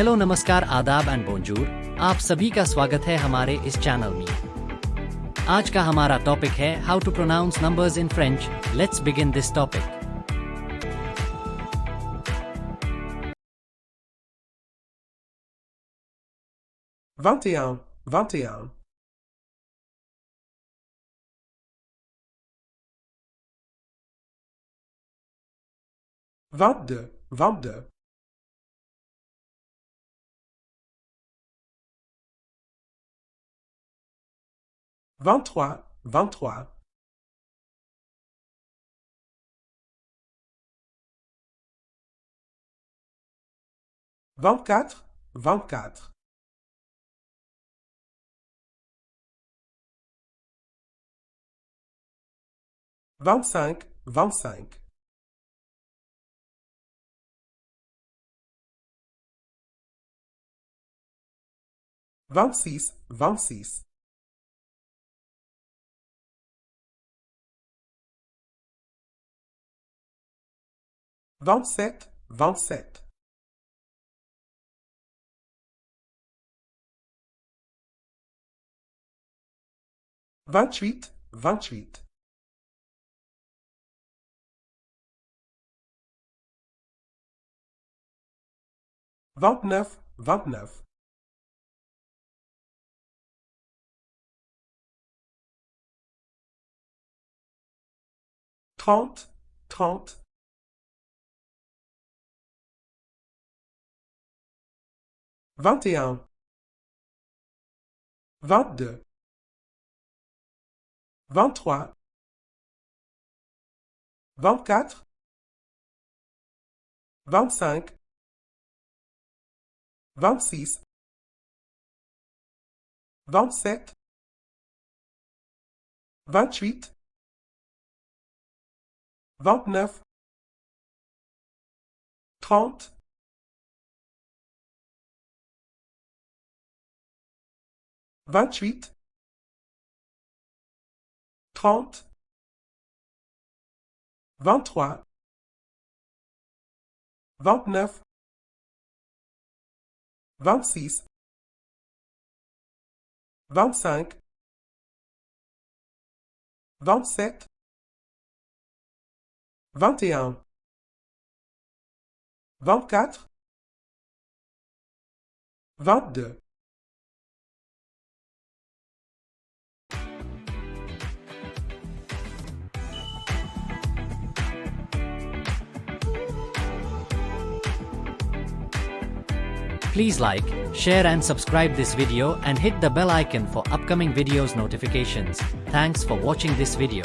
हेलो नमस्कार आदाब एंड बोंजूर, आप सभी का स्वागत है हमारे इस चैनल में। आज का हमारा टॉपिक है how to pronounce numbers in French. Let's begin this topic. Vingt et un, 21. 22, 22. 23, 23. 24, 24. 25, 25. 26, 26. 27, 27. 28, 28. 29, 29. 30, 30. 21, 22. 23, 24, 25, 26, 27, 28, 29, 30, 28, 30, 23, 29, 26, 25, 27, 21, 24, 22. Please like, share and subscribe this video and hit the bell icon for upcoming videos notifications. Thanks for watching this video.